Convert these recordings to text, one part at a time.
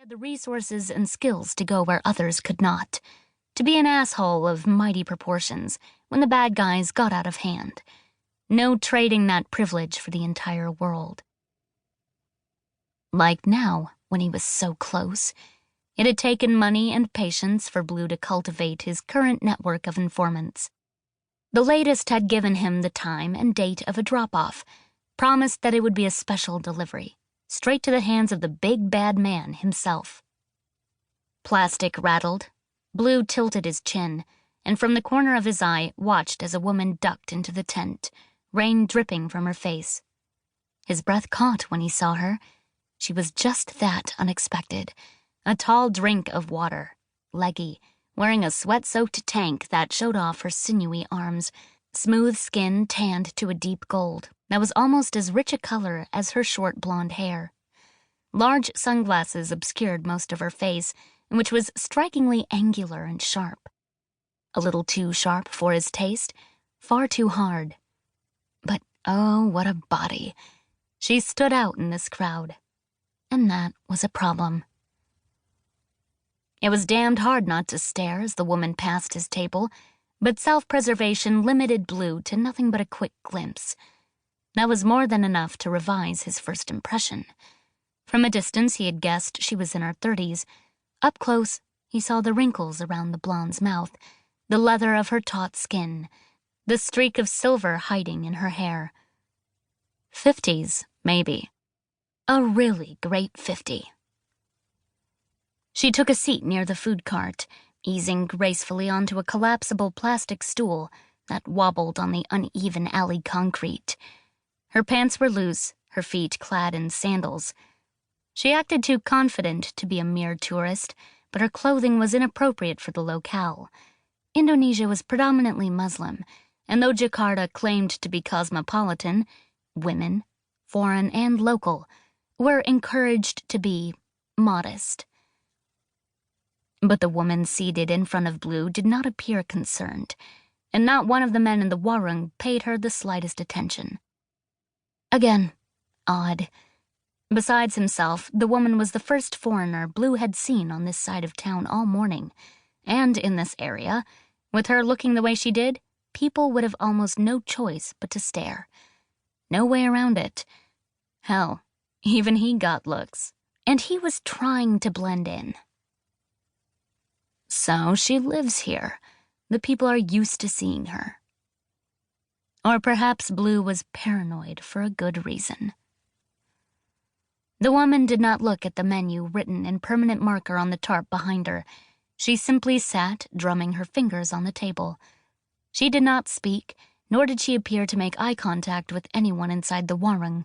had the resources and skills to go where others could not, to be an asshole of mighty proportions when the bad guys got out of hand. No trading that privilege for the entire world. Like now, when he was so close, it had taken money and patience for Blue to cultivate his current network of informants. The latest had given him the time and date of a drop-off, promised that it would be a special delivery, straight to the hands of the big bad man himself. Plastic rattled. Blue tilted his chin, and from the corner of his eye watched as a woman ducked into the tent, rain dripping from her face. His breath caught when he saw her. She was just that unexpected. A tall drink of water, leggy, wearing a sweat-soaked tank that showed off her sinewy arms, smooth skin tanned to a deep gold that was almost as rich a color as her short blonde hair. Large sunglasses obscured most of her face, which was strikingly angular and sharp. A little too sharp for his taste, far too hard. But oh, what a body. She stood out in this crowd. And that was a problem. It was damned hard not to stare as the woman passed his table, but self-preservation limited Blue to nothing but a quick glimpse. That was more than enough to revise his first impression. From a distance, he had guessed she was in her 30s. Up close, he saw the wrinkles around the blonde's mouth, the leather of her taut skin, the streak of silver hiding in her hair. 50s, maybe. A really great 50. She took a seat near the food cart, easing gracefully onto a collapsible plastic stool that wobbled on the uneven alley concrete. Her pants were loose, her feet clad in sandals. She acted too confident to be a mere tourist, but her clothing was inappropriate for the locale. Indonesia was predominantly Muslim, and though Jakarta claimed to be cosmopolitan, women, foreign and local, were encouraged to be modest. But the woman seated in front of Blue did not appear concerned, and not one of the men in the warung paid her the slightest attention. Again, odd. Besides himself, the woman was the first foreigner Blue had seen on this side of town all morning, and in this area, with her looking the way she did, people would have almost no choice but to stare. No way around it. Hell, even he got looks, and he was trying to blend in. So she lives here. The people are used to seeing her. Or perhaps Blue was paranoid for a good reason. The woman did not look at the menu written in permanent marker on the tarp behind her. She simply sat, drumming her fingers on the table. She did not speak, nor did she appear to make eye contact with anyone inside the warung.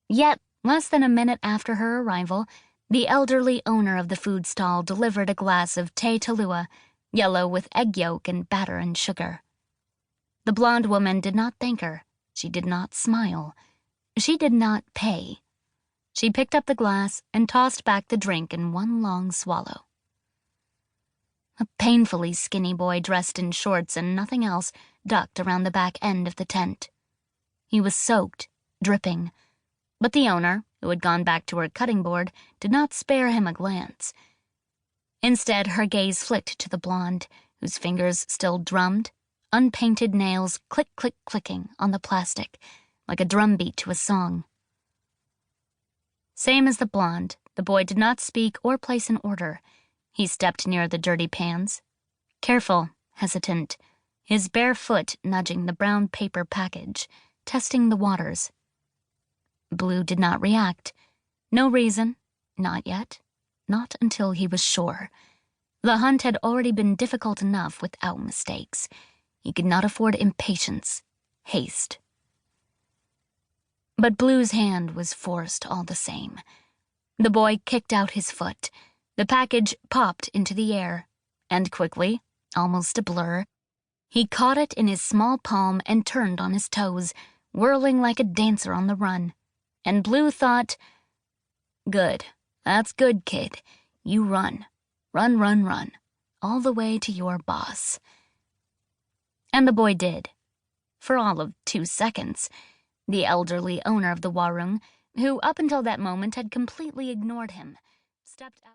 Yet, less than a minute after her arrival, the elderly owner of the food stall delivered a glass of teh talua, yellow with egg yolk and batter and sugar. The blonde woman did not thank her. She did not smile. She did not pay. She picked up the glass and tossed back the drink in one long swallow. A painfully skinny boy dressed in shorts and nothing else ducked around the back end of the tent. He was soaked, dripping, but the owner, who had gone back to her cutting board, did not spare him a glance. Instead, her gaze flicked to the blonde, whose fingers still drummed, unpainted nails click-click-clicking on the plastic, like a drumbeat to a song. Same as the blonde, the boy did not speak or place an order. He stepped near the dirty pans, careful, hesitant, his bare foot nudging the brown paper package, testing the waters. Blue did not react. No reason, not yet, not until he was sure. The hunt had already been difficult enough without mistakes. He could not afford impatience, haste. But Blue's hand was forced all the same. The boy kicked out his foot. The package popped into the air, and quickly, almost a blur, he caught it in his small palm and turned on his toes, whirling like a dancer on the run. And Blue thought, "Good, that's good, kid. You run. Run, run, run. All the way to your boss." And the boy did. For all of 2 seconds. The elderly owner of the warung, who up until that moment had completely ignored him, stepped out.